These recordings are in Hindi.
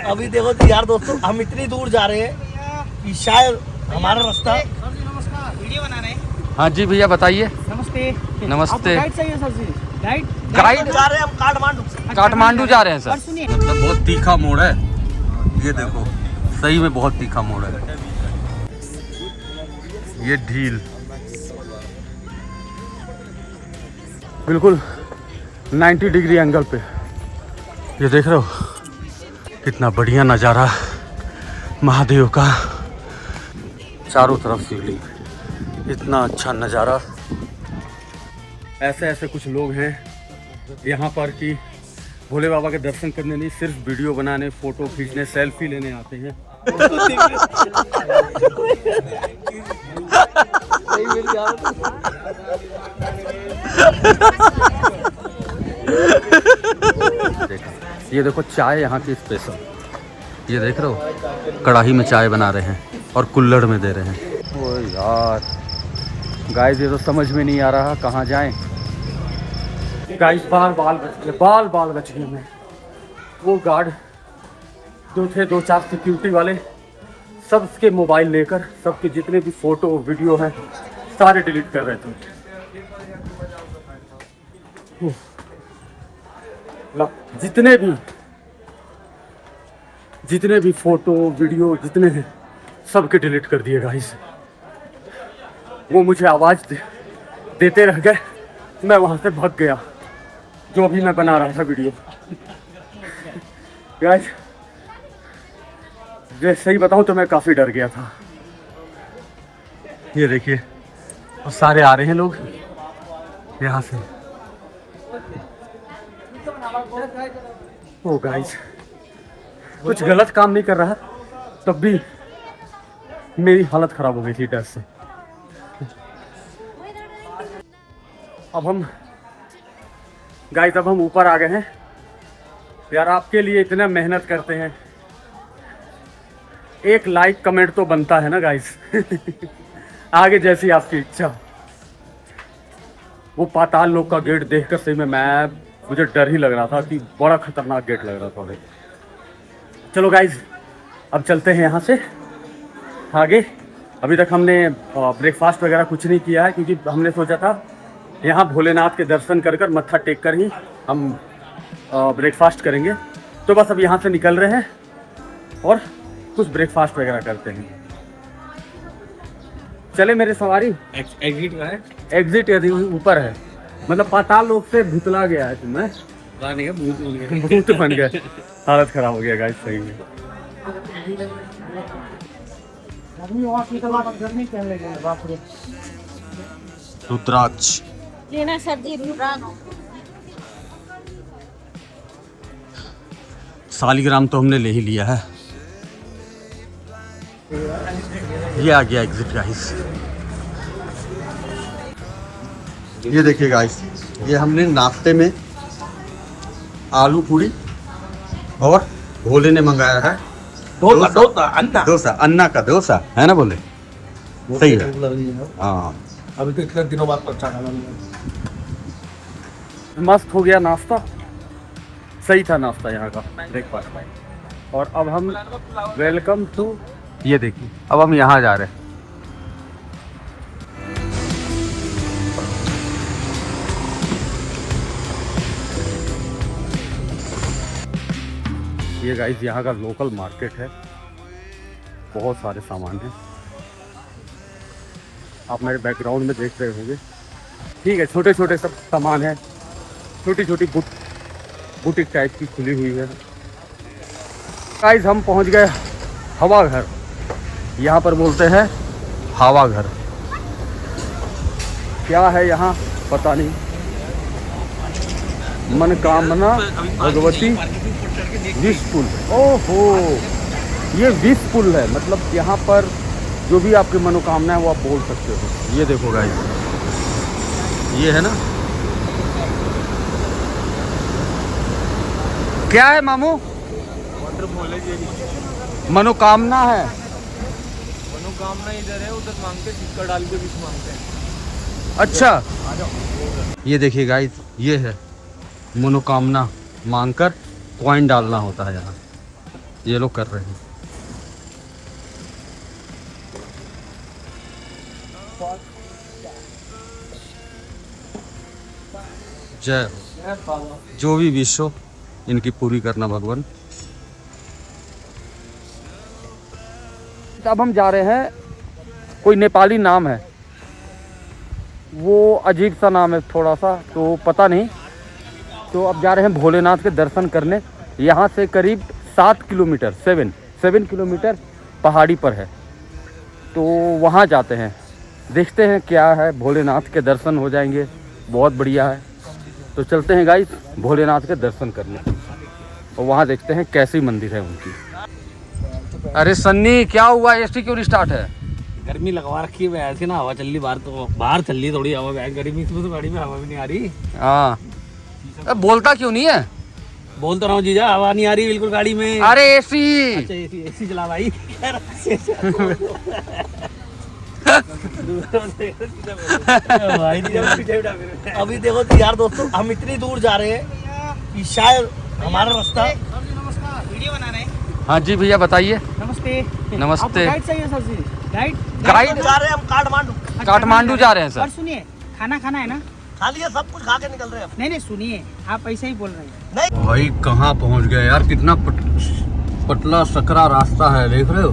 अभी देखो तो यार दोस्तों, हम इतनी दूर जा रहे हैं कि शायद हमारा रास्ता। वीडियो बना रहे हैं। हाँ जी भैया बताइए। नमस्ते। नमस्ते। गाइड चाहिए सर जी? गाइड जा रहे हैं हम काठमांडू। काठमांडू जा रहे हैं सर। सुनिए, मतलब बहुत तीखा मोड़ है ये, देखो सही में बहुत तीखा मोड़ है ये। ढील बिल्कुल 90 डिग्री एंगल पे। ये देख रहे हो कितना बढ़िया नज़ारा महादेव का, चारों तरफ शिवलिंग, इतना अच्छा नज़ारा। ऐसे ऐसे कुछ लोग हैं यहाँ पर कि भोले बाबा के दर्शन करने नहीं, सिर्फ वीडियो बनाने, फोटो खींचने, सेल्फी लेने आते हैं। ये देखो चाय यहाँ की स्पेशल, ये देख रहे हो कढ़ाई में चाय बना रहे हैं और कुल्हड़ में दे रहे हैं। ओ यार गाइस, ये तो समझ में नहीं आ रहा कहाँ जाएं। गाइस बाल बच गए मैं। वो गार्ड जो थे, 2-4 सिक्योरिटी वाले, सबके मोबाइल लेकर सबके जितने भी फोटो वीडियो हैं सारे डिलीट कर रहे थे। जितने भी फोटो वीडियो जितने हैं सबके डिलीट कर दिए गाइस। वो मुझे आवाज़ देते रह गए, मैं वहाँ से भाग गया जो अभी मैं बना रहा था वीडियो। गाइस ये सही बताऊँ तो मैं काफ़ी डर गया था। ये देखिए और सारे आ रहे हैं लोग यहाँ से। ओ गाइस, कुछ गलत काम नहीं कर रहा तब भी मेरी हालत ख़राब हो गई थी डर से। अब हम ऊपर आ गए हैं यार। आपके लिए इतना मेहनत करते हैं, एक लाइक कमेंट तो बनता है ना गाइस। आगे जैसी आपकी इच्छा। वो पाताल लोक का गेट देखकर सही में मुझे डर ही लग रहा था कि बड़ा खतरनाक गेट लग रहा था। चलो गाइस अब चलते हैं यहाँ से आगे। अभी तक हमने ब्रेकफास्ट वगैरह कुछ नहीं किया है, क्योंकि हमने सोचा था यहाँ भोलेनाथ के दर्शन कर मत्था टेक कर ही हम ब्रेकफास्ट करेंगे। तो बस अब यहाँ से निकल रहे हैं और कुछ ब्रेकफास्ट वगैरह करते हैं। चले मेरे सवारी। एग्जिट का है? एग्जिट यदि ऊपर है, मतलब पाताल लोक से भुतला गया है तुम्हें। भूत बन गए, हालत खराब हो गया गाइस सही में। रुद्राक्ष लेना सब्जी रुद्राक्ष। सालीग्राम तो हमने ले ही लिया है। ये आ गया एग्जिट गाइस। ये देखिए गाइस, ये हमने नाश्ते में आलू पूरी और भोले ने मंगाया है डोसा, अन्ना का डोसा है ना बोले, सही है। हाँ अभी तो इतने दिनों बाद अच्छा खाना मस्त हो गया नाश्ता, सही था नाश्ता यहाँ का ब्रेकफास्ट। और अब हम वेलकम टू, ये देखिए अब हम यहाँ जा रहे हैं। ये गाइस यहाँ का लोकल मार्केट है, बहुत सारे सामान हैं, आप मेरे बैकग्राउंड में देख रहे होंगे। ठीक है, छोटे छोटे सब सामान है, छोटी छोटी बुटीक टाइप की खुली हुई है। गाइस हम पहुंच गए हवा घर, यहाँ पर बोलते हैं हवा घर। क्या है यहाँ पता नहीं। मनोकामना भगवती विश पुल। ओहो, ये विश पुल है, मतलब यहाँ पर जो भी आपकी मनोकामना है वो आप बोल सकते हो। ये देखो गाइस, ये है ना, क्या है मामू? मनोकामना है। मनोकामना इधर है, उधर मांगते, सिक्का डाल के विश मांगते हैं। अच्छा, ये देखिए गाइस, ये है मनोकामना मांगकर कॉइन डालना होता है यहाँ, ये लोग कर रहे हैं। जय जो भी विश हो इनकी पूरी करना भगवान। अब हम जा रहे हैं, कोई नेपाली नाम है, वो अजीब सा नाम है थोड़ा सा, तो पता नहीं। तो अब जा रहे हैं भोलेनाथ के दर्शन करने। यहाँ से करीब 7 किलोमीटर 7 किलोमीटर पहाड़ी पर है, तो वहाँ जाते हैं, देखते हैं क्या है। भोलेनाथ के दर्शन हो जाएंगे, बहुत बढ़िया है। तो चलते हैं गाइस भोलेनाथ के दर्शन करने, और वहाँ देखते हैं कैसी मंदिर है उनकी। अरे सन्नी क्या हुआ, एसी क्यों नहीं स्टार्ट है? गर्मी लगवा रखी है ऐसे ना, हवा चल रही बाहर, तो बाहर चल रही थोड़ी हवा, गर्मी इसमें तो गाड़ी में हवा भी नहीं आ रही। हाँ बोलता क्यों नहीं है? बोल तो रहा हूँ जीजा, हवा नहीं आ रही बिल्कुल गाड़ी में। अरे एसी। अच्छा एसी चला भाई। अभी देखो तो यार दोस्तों, हम इतनी दूर जा रहे हैं कि शायद हमारा रास्ता। वीडियो बना रहे हैं। हाँ जी भैया बताइए। नमस्ते। नमस्ते। गाइड चाहिए सर जी? गाइड गाइड जा रहे हैं हम काठमांडू। काठमांडू जा रहे हैं और सर। सुनिए, खाना खाना है ना? खा लिया, सब कुछ खा के निकल रहे हैं। नहीं सुनिए, आप ऐसे ही बोल रहे हैं। नहीं भाई कहाँ पहुँच गए यार, कितना पतला सकरा रास्ता है, देख रहे हो?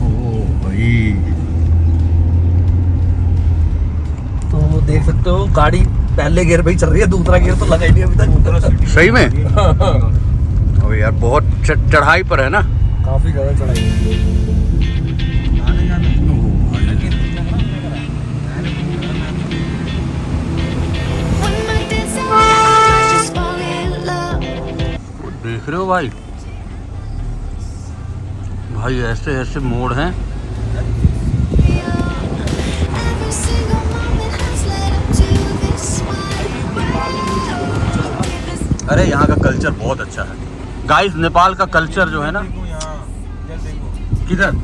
ओ भाई तो देख सकते हो गाड़ी पहले गियर पे ही चल रही है, दूसरा गियर तो लगा ही नहीं अभी तक। सही में? अबे यार बहुत चढ़ाई पर है ना, काफी ज्यादा चढ़ाई है। देख रहे हो भाई, भाई ऐसे ऐसे मोड़ हैं। अरे यहाँ का कल्चर बहुत अच्छा है गाइस, नेपाल का कल्चर जो है ना। किधर?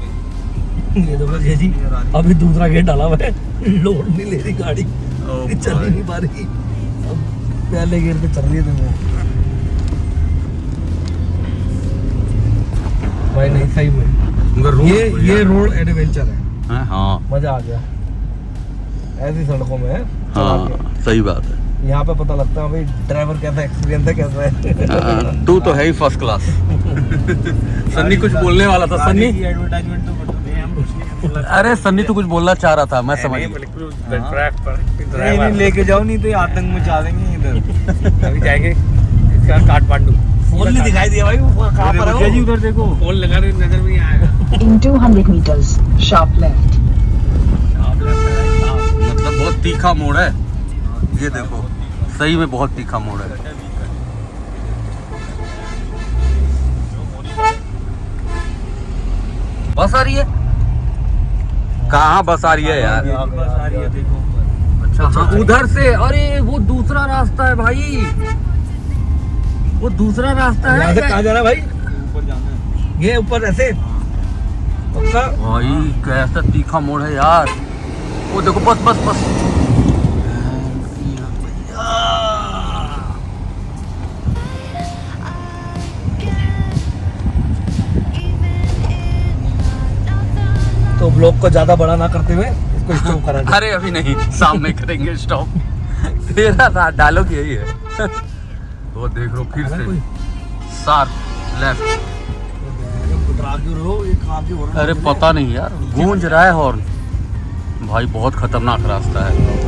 ये देखो जी, अभी दूसरा गेट डाला हुआ है, लोड नहीं ले रही गाड़ी, चल ही नहीं पा रही। अब पहले गेट पे चल रही है तुम्हें भाई। नहीं सही में ये रोड एडवेंचर है। हाँ मजा आ गया ऐसी सड़कों में है। हाँ सही बात है। यहाँ पे पता लगता है भाई ड्राइवर कैसा एक्सपीरियंस है, कैसा है। तू तो है ही फर्स्ट क्लास। सन्नी कुछ बोलने वाला था। सन्नी एडवर्टाइजमेंट तो कर दो। अरे सन्नी तो कुछ बोलना चाह रहा था, मैं समझ गया। नहीं लेके जाओ, नहीं तो ये आतंक मचा देंगे इधर। अभी जाएंगे इसका काठमांडू। फोन नहीं दिखाई दिया भाई, वो कहाँ पर है जी? उधर देखो, फोन लगा रहे नजर में नहीं आएगा। In 200 meters, sharp left. मतलब बहुत तीखा मोड़ है ये, देखो सही में बहुत तीखा मोड़ है। बस आ रही है? कहाँ बस आ रही है यार? बस आ रही है देखो। अच्छा हाँ उधर से। अरे वो दूसरा रास्ता है भाई, वो दूसरा रास्ता यहाँ से है। कहाँ जाना है भाई? ऊपर जाना है। ये ऊपर ऐसे पक्का। भाई कैसा तीखा मोड़ है यार, वो देखो बस बस बस। तो ब्लॉग को ज्यादा बड़ा ना करते हुए इसको स्टॉप करा दे। अरे अभी नहीं, शाम में करेंगे स्टॉप। तेरा डायलॉग यही है। वो देख लो फिर से शार्प लेफ्ट। अरे पता नहीं यार, गूंज रहा है हॉर्न। भाई बहुत खतरनाक रास्ता है।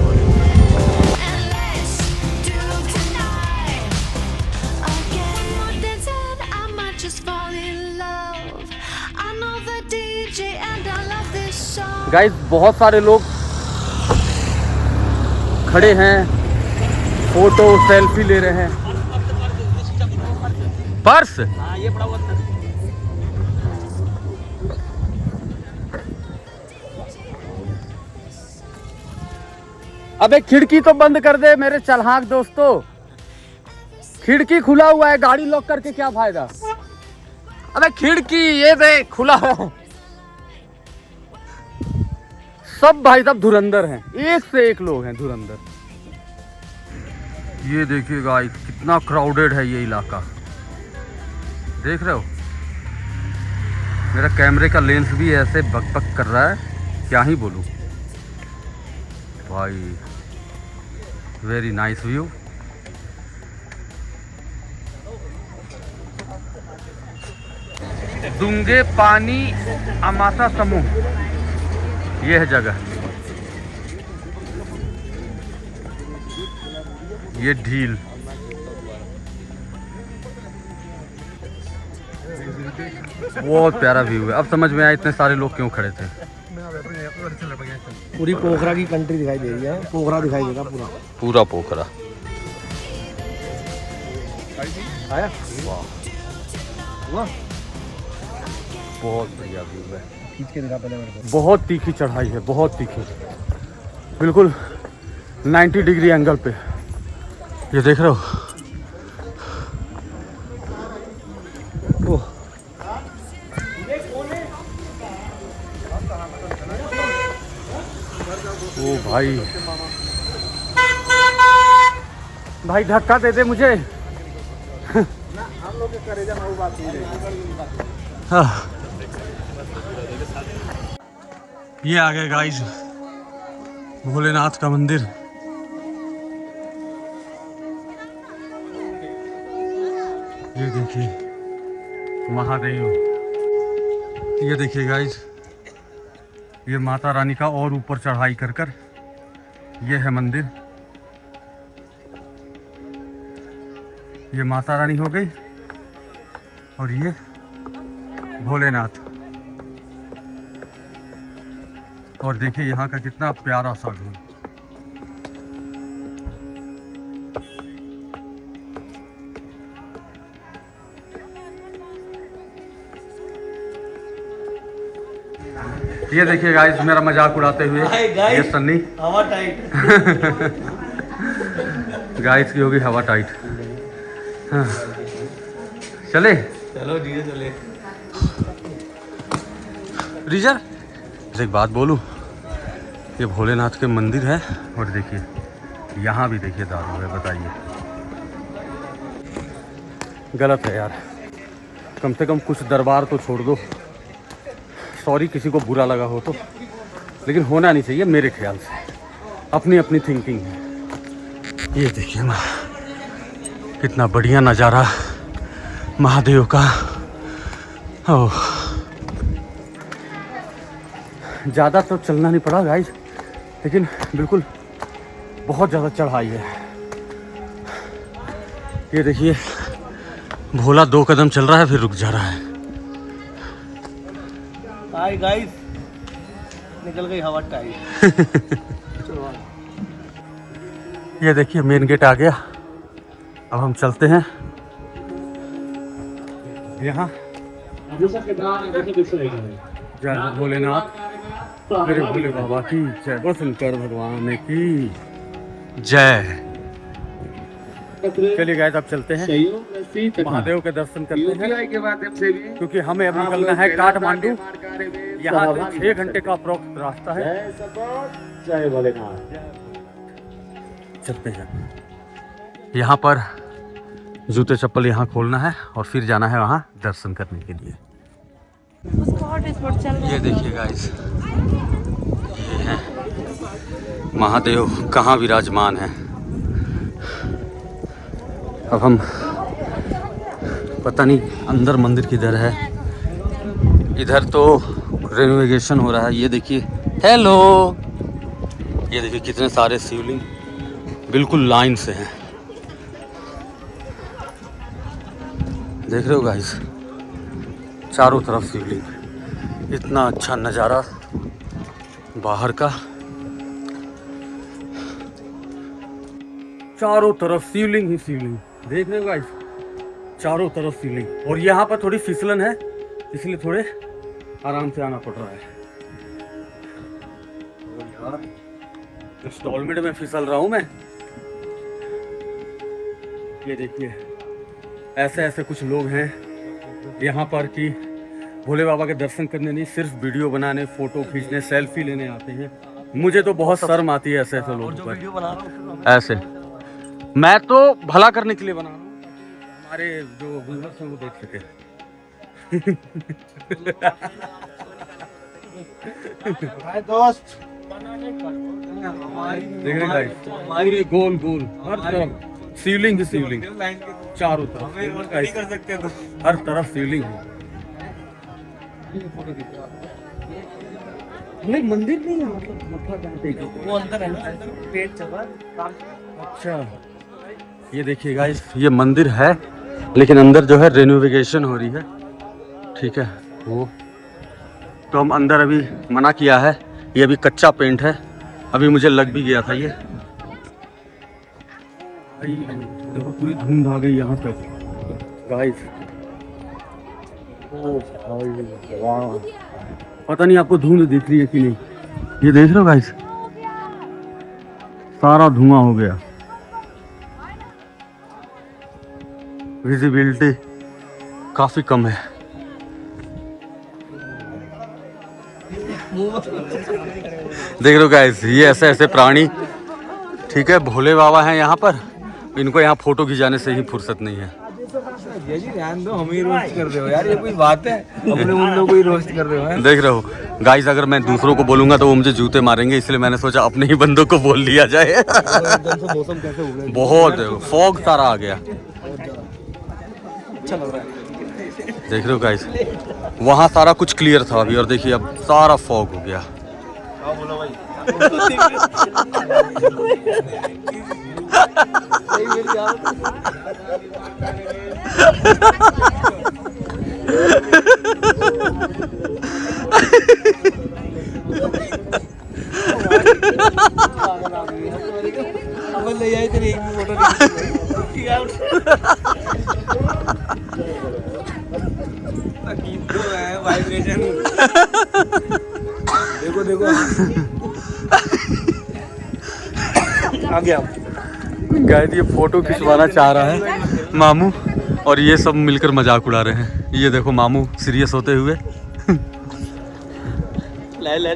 गाइस बहुत सारे लोग खड़े हैं, फोटो सेल्फी ले रहे हैं। पर्स ये पड़ा हुआ था। अबे खिड़की तो बंद कर दे मेरे चलहाक दोस्तों, खिड़की खुला हुआ है, गाड़ी लॉक करके क्या फायदा? अबे खिड़की ये देख खुला है। सब भाई साहब धुरंधर हैं, एक से एक लोग हैं धुरंधर। ये देखिए गाइस कितना क्राउडेड है ये इलाका, देख रहे हो। मेरा कैमरे का लेंस भी ऐसे बकबक कर रहा है, क्या ही बोलूं भाई। Very nice view. दुंगे पानी अमासा समूह, ये है जगह। ये ढील, बहुत प्यारा व्यू है। अब समझ में आया इतने सारे लोग क्यों खड़े थे। पूरी पोखरा की कंट्री दिखाई दे रही है, पोखरा दिखाई देगा पूरा पूरा पोखरा। आया वाह, बहुत बढ़िया व्यू है। खींच के दिखा पहले मेरे को। बहुत तीखी चढ़ाई है, बहुत तीखी, बिल्कुल 90 डिग्री एंगल पे। ये देख रहे हो। ओह, ओ भाई, भाई धक्का दे दे मुझे। हाँ। ये आ गए गाइस भोलेनाथ का मंदिर। ये देखिए महादेव। ये देखिए गाइस, ये माता रानी का और ऊपर चढ़ाई कर कर ये है मंदिर। ये माता रानी हो गई और ये भोलेनाथ। और देखिए यहाँ का कितना प्यारा सा व्यू। ये देखिए गाइस मेरा मजाक उड़ाते हुए ये सन्नी। हवा टाइट। गाइस की होगी हवा टाइट। हाँ। चले चलो धीरे चले। रीजर एक बात बोलूं, ये भोलेनाथ के मंदिर है और देखिए यहाँ भी देखिए दारू है। बताइए, गलत है यार। कम से कम कुछ दरबार तो छोड़ दो। सॉरी किसी को बुरा लगा हो तो, लेकिन होना नहीं चाहिए मेरे ख्याल से। अपनी अपनी थिंकिंग है। ये देखिए ना कितना बढ़िया नज़ारा महादेव का। ओह, ज़्यादा तो चलना नहीं पड़ा गाइस, लेकिन बिल्कुल बहुत ज़्यादा चढ़ाई है। ये देखिए भोला 2 कदम चल रहा है फिर रुक जा रहा है। हाय गाइस, निकल गई हवा टाइट। ये देखिए मेन गेट आ गया। अब हम चलते हैं यहाँ। जय भोलेनाथ, मेरे भोले बाबा की जय, बोल शंकर भगवान की जय। चलिए गाइस अब चलते हैं महादेव के दर्शन करते हैं, क्योंकि हमें अब निकलना है काठमांडू। यहाँ से 6 घंटे का अप्रोक्स रास्ता है। जय भोलेनाथ। चलते हैं। यहाँ पर जूते चप्पल यहाँ खोलना है और फिर जाना है वहाँ दर्शन करने के लिए। ये देखिए गाइस, ये है महादेव कहाँ विराजमान है। अब हम पता नहीं अंदर मंदिर किधर है। इधर तो रेनोवेशन हो रहा है। ये देखिए, हेलो, ये देखिए कितने सारे शिवलिंग बिल्कुल लाइन से हैं। देख रहे हो गाइस, चारों तरफ शिवलिंग। इतना अच्छा नज़ारा बाहर का, चारों तरफ शिवलिंग ही शिवलिंग। देख रहे हो गाइस, चारों तरफ शिवलिंग। और यहाँ पर थोड़ी फिसलन है, इसलिए थोड़े आराम से आना पड़ रहा है। यार इंस्टॉलमेंट में फिसल रहा हूँ मैं। ये देखिए ऐसे ऐसे कुछ लोग हैं यहाँ पर कि भोले बाबा के दर्शन करने नहीं, सिर्फ वीडियो बनाने, फोटो खींचने, सेल्फी लेने आते हैं। मुझे तो बहुत शर्म आती है ऐसे ऐसे लोगों पर। ऐसे मैं तो भला करने के लिए बना रहा हूँ, हमारे जो व्यूअर्स हैं वो देख सके। दोस्त देख रहे गाइस, पूरे गोल गोल हर तरफ शिवलिंग ही शिवलिंग, चारों तरफ नहीं कर सकते तो हर तरफ शिवलिंग है। नहीं मंदिर नहीं है, मतलब वो अंदर है ना, पेट चबा। अच्छा ये देखिए गाइस, ये मंदिर है लेकिन अंदर जो है रेनोवेशन हो रही है, ठीक है। वो तो हम अंदर अभी मना किया है, ये अभी कच्चा पेंट है, अभी मुझे लग भी गया था ये। देखो पूरी धुंध आ गई यहाँ पे गाइस। वाह, पता नहीं आपको धुंध दिख रही है कि नहीं, ये देख रहे हो गाइस, सारा धुआं हो गया, विजिबिलिटी काफी कम है। देख रहे हो गाइस, ये ऐसे ऐसे प्राणी, ठीक है, भोले बाबा हैं यहाँ पर, इनको यहाँ फोटो खिंचाने से ही फुर्सत नहीं है। ये जी ध्यान दो, हम ही रोस्ट कर रहे हो यार, ये कोई बात है? अपने उन लोगों को ही रोस्ट कर रहे हो हैं? देख रहे हो गाइस, अगर मैं दूसरों को बोलूंगा तो वो मुझे जूते मारेंगे, इसलिए मैंने सोचा अपने ही बंदों को बोल लिया जाए। एकदम से मौसम कैसे हो गया, बहुत फॉग सारा आ गया, अच्छा लग रहा है। देख रहे हो गाइस, वहाँ सारा कुछ क्लियर था अभी, और देखिए अब सारा फॉग हो गया। ले जाए तेरी एक भी फोटो वाइब्रेशन देखो देखो आ गया। गाइस ये फोटो खिंचवाना चाह रहा है मामू, और ये सब मिलकर मजाक उड़ा रहे हैं। ये देखो मामू सीरियस होते हुए। ले ले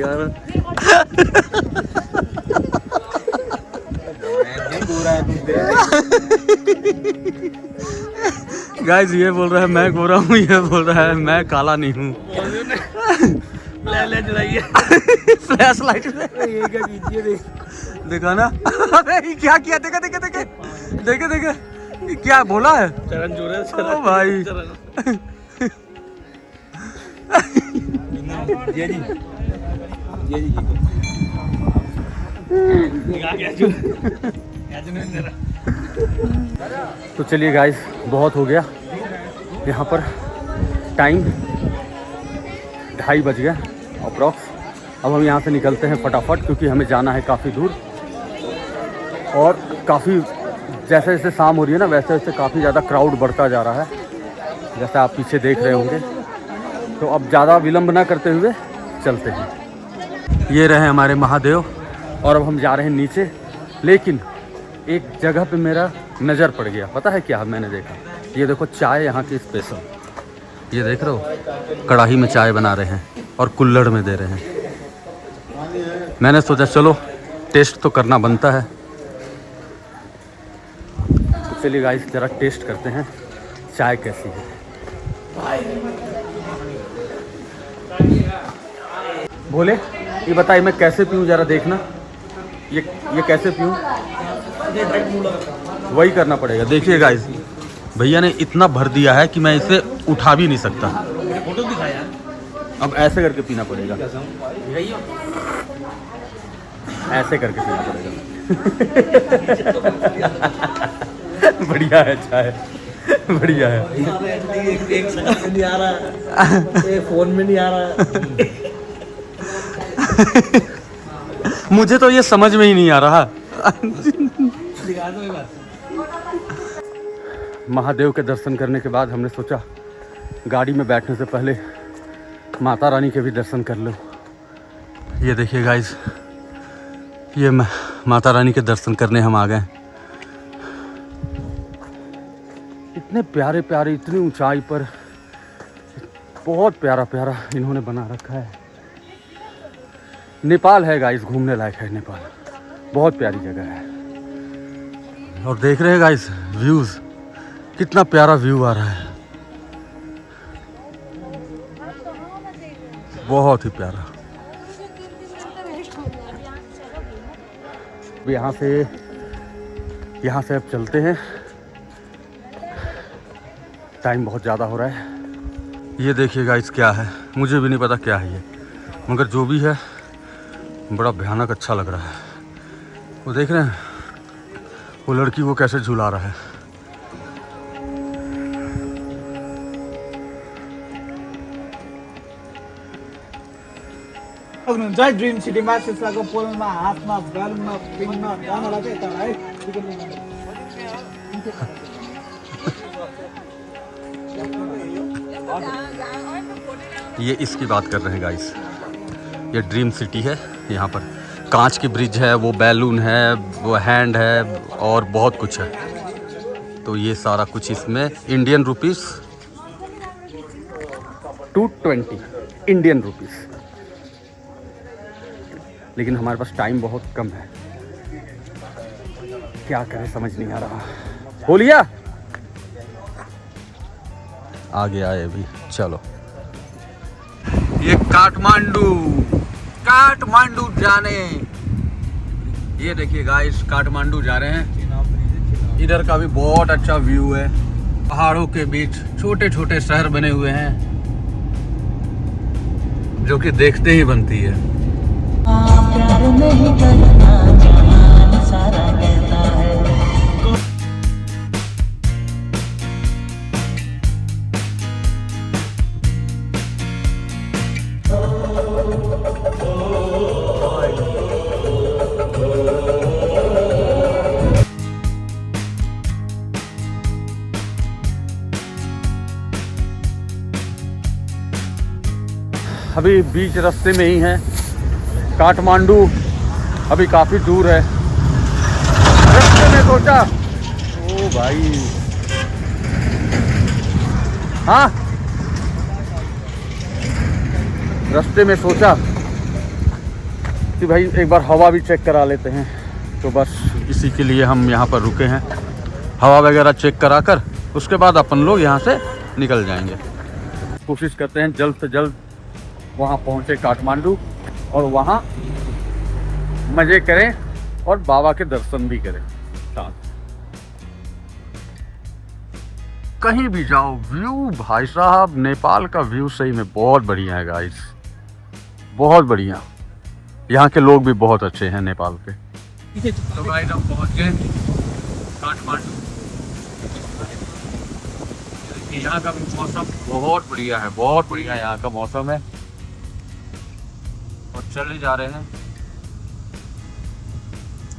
यार गाइस ये बोल रहा है मैं गोरा हूँ, ये बोल रहा है मैं काला नहीं हूँ। ले ले जलाइए फ्लैश लाइट से ये क्या कीजिए, देख देखा ना। अरे ये क्या किया, देखा देखा देखा देखा देखा, ये क्या बोला है चरण जोरे ओ भाई। ये जी ये जी तो चलिए गाइस, बहुत हो गया यहाँ पर, टाइम 2:30 बज गया अप्रॉक्स। अब हम यहाँ से निकलते हैं फटाफट, क्योंकि हमें जाना है काफ़ी दूर, और काफ़ी जैसे जैसे शाम हो रही है ना, वैसे वैसे काफ़ी ज़्यादा क्राउड बढ़ता जा रहा है, जैसे आप पीछे देख रहे होंगे। तो अब ज़्यादा विलम्ब ना करते हुए चलते हैं। ये रहे हमारे महादेव, और अब हम जा रहे हैं नीचे। लेकिन एक जगह पे मेरा नज़र पड़ गया, पता है क्या मैंने देखा? ये देखो चाय यहाँ की स्पेशल, ये देख रहे हो, कढ़ाई में चाय बना रहे हैं और कुल्हड़ में दे रहे हैं। मैंने सोचा चलो टेस्ट तो करना बनता है, तो चलिए गाइस ज़रा टेस्ट करते हैं चाय कैसी है। बोले ये बताइए मैं कैसे पीऊँ, ज़रा देखना, ये कैसे पीऊँ, वही करना पड़ेगा। देखिए गाइस, भैया ने इतना भर दिया है कि मैं इसे उठा भी नहीं सकता। फोटो दिखाया, अब ऐसे करके पीना पड़ेगा, ऐसे करके पीना पड़ेगा। बढ़िया है चाय, बढ़िया है। एक सेकंड में नहीं आ रहा, एक फोन में नहीं आ रहा। मुझे तो ये समझ में ही नहीं आ रहा। दिखा दो ये बात। महादेव के दर्शन करने के बाद हमने सोचा गाड़ी में बैठने से पहले माता रानी के भी दर्शन कर लो। ये देखिए गाइस, ये माता रानी के दर्शन करने हम आ गए। इतने प्यारे प्यारे, इतनी ऊंचाई पर, बहुत प्यारा प्यारा इन्होंने बना रखा है। नेपाल है गाइस, घूमने लायक है नेपाल, बहुत प्यारी जगह है। और देख रहे हैं गाइस व्यूज़, कितना प्यारा व्यू आ रहा है, बहुत ही प्यारा। यहाँ से अब चलते हैं, टाइम बहुत ज़्यादा हो रहा है। ये देखिए गाइस क्या है, मुझे भी नहीं पता क्या है ये, मगर जो भी है बड़ा भयानक अच्छा लग रहा है। वो देख रहे हैं वो लड़की वो कैसे झूला रहा है। हुनुहुन्छ है ड्रिम सिटीमा शीर्षकको पोलमा हातमा बेलुनमा पिङमा गानालाई चाहिँ यता है। ये इसकी बात कर रहे हैं गाइस, ये ड्रीम सिटी है। यहाँ पर कांच की ब्रिज है, वो बैलून है, वो हैंड है और बहुत कुछ है। तो ये सारा कुछ इसमें इंडियन रुपीस 220 इंडियन रुपीस। लेकिन हमारे पास टाइम बहुत कम है, क्या करें समझ नहीं आ रहा। हो लिया, आगे आए अभी, चलो। ये काठमांडू जाने, ये देखिए गाइस काठमांडू जा रहे हैं। इधर का भी बहुत अच्छा व्यू है, पहाड़ों के बीच छोटे छोटे शहर बने हुए हैं जो कि देखते ही बनती है। प्यार नहीं करना जहान सारा कहता है। अभी बीच रास्ते में ही है काठमांडू, अभी काफ़ी दूर है। रास्ते में सोचा, ओ भाई हाँ, रास्ते में सोचा कि भाई एक बार हवा भी चेक करा लेते हैं, तो बस इसी के लिए हम यहाँ पर रुके हैं। हवा वगैरह चेक कराकर उसके बाद अपन लोग यहाँ से निकल जाएंगे। कोशिश करते हैं जल्द से जल्द वहाँ पहुँचे काठमांडू और वहाँ मज़े करें और बाबा के दर्शन भी करें साथ। कहीं भी जाओ व्यू, भाई साहब नेपाल का व्यू सही में बहुत बढ़िया है गाइस, बहुत बढ़िया। यहाँ के लोग भी बहुत अच्छे हैं नेपाल के। तो गाइस हम पहुँच गए काठमांडू। यहाँ का मौसम बहुत बढ़िया है, बहुत बढ़िया यहाँ का मौसम है। और चले जा रहे हैं,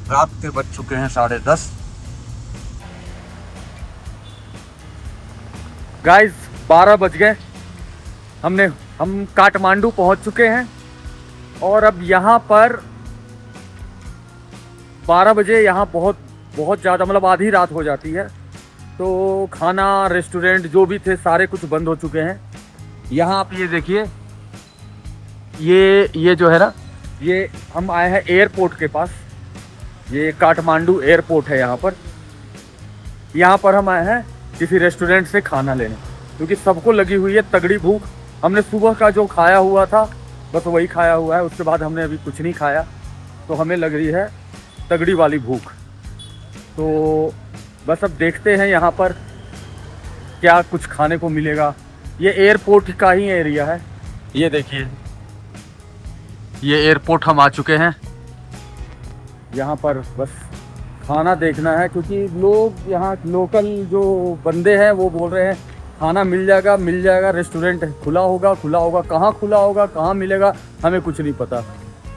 रात के बज चुके हैं 10:30। गाइस 12 बज गए, हम काठमांडू पहुंच चुके हैं। और अब यहाँ पर 12 बजे यहाँ बहुत ज़्यादा मतलब आधी रात हो जाती है, तो खाना रेस्टोरेंट जो भी थे सारे कुछ बंद हो चुके हैं। यहाँ आप ये देखिए, ये जो है ना, ये हम आए हैं एयरपोर्ट के पास। ये काठमांडू एयरपोर्ट है यहाँ पर हम आए हैं किसी रेस्टोरेंट से खाना लेने, क्योंकि सबको लगी हुई है तगड़ी भूख। हमने सुबह का जो खाया हुआ था बस वही खाया हुआ है, उसके बाद हमने अभी कुछ नहीं खाया, तो हमें लग रही है तगड़ी वाली भूख। तो बस अब देखते हैं यहाँ पर क्या कुछ खाने को मिलेगा। ये एयरपोर्ट का ही एरिया है, ये देखिए ये एयरपोर्ट हम आ चुके हैं। यहाँ पर बस खाना देखना है, क्योंकि लोग यहाँ लोकल जो बंदे हैं वो बोल रहे हैं खाना मिल जाएगा, रेस्टोरेंट खुला होगा, कहाँ खुला होगा, कहाँ मिलेगा, हमें कुछ नहीं पता।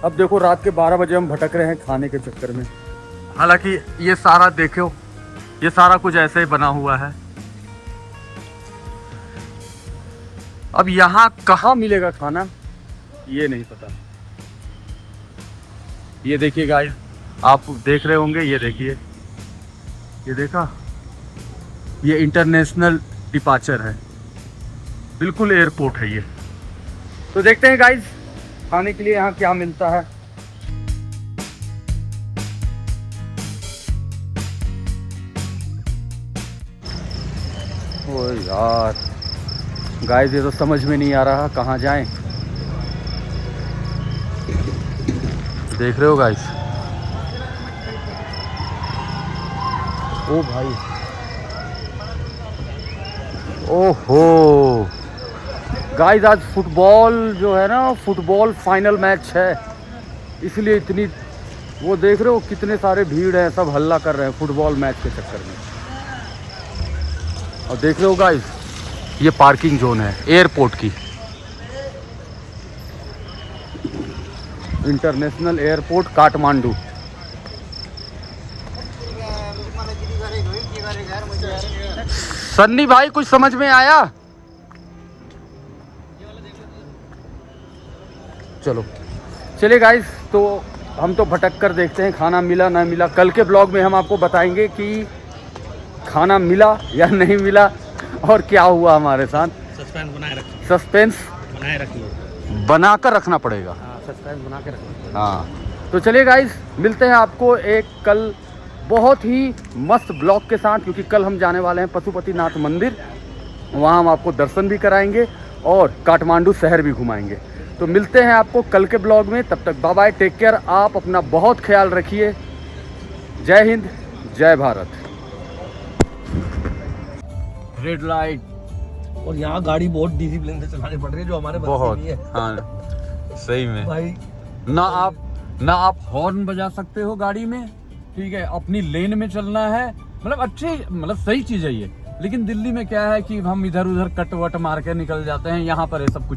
अब देखो रात के 12 बजे हम भटक रहे हैं खाने के चक्कर में। हालांकि ये सारा देखो, ये सारा कुछ ऐसे ही बना हुआ है। अब यहाँ कहाँ मिलेगा खाना ये नहीं पता। ये देखिए गाइस, आप देख रहे होंगे, ये देखिए, ये देखा, ये इंटरनेशनल डिपार्चर है, बिल्कुल एयरपोर्ट है ये। तो देखते हैं गाइस खाने के लिए यहाँ क्या मिलता है। ओ यार गाइस, ये तो समझ में नहीं आ रहा कहाँ जाएं। देख रहे हो गाइस, ओ भाई, ओहो गाइस, आज फुटबॉल जो है ना, फुटबॉल फाइनल मैच है, इसलिए इतनी वो देख रहे हो कितने सारे भीड़ है, सब हल्ला कर रहे हैं फुटबॉल मैच के चक्कर में। और देख रहे हो गाइस, ये पार्किंग जोन है एयरपोर्ट की, इंटरनेशनल एयरपोर्ट काठमांडू। सन्नी भाई, कुछ समझ में आया? चलो चलिए गाइस, तो हम तो भटक कर देखते हैं खाना मिला ना मिला। कल के ब्लॉग में हम आपको बताएंगे कि खाना मिला या नहीं मिला और क्या हुआ हमारे साथ। सस्पेंस बनाए रखिए, सस्पेंस बनाए रखिए, बनाकर रखना पड़ेगा। सस्पेंस बना के रखिए। हाँ, तो चलिए गाइस, मिलते हैं आपको एक कल बहुत ही मस्त ब्लॉग के साथ, क्योंकि कल हम जाने वाले हैं पशुपतिनाथ मंदिर, वहाँ हम आपको दर्शन भी कराएंगे और काठमांडू शहर भी घुमाएंगे। तो मिलते हैं आपको कल के ब्लॉग में, तब तक बाय बाय, टेक केयर, आप अपना बहुत ख्याल रखिए। जय हिंद, जय भारत। रेड लाइट, और यहाँ गाड़ी बहुत डिसिप्लिन से चलानी पड़ रही है, जो हमारे बस बहुत, की नहीं है हाँ सही में भाई। ना आप हॉर्न बजा सकते हो गाड़ी में, ठीक है, अपनी लेन में चलना है, मतलब अच्छी, मतलब सही चीज है ये। लेकिन दिल्ली में क्या है कि हम इधर उधर कट वट मार के निकल जाते हैं, यहाँ पर ये सब कुछ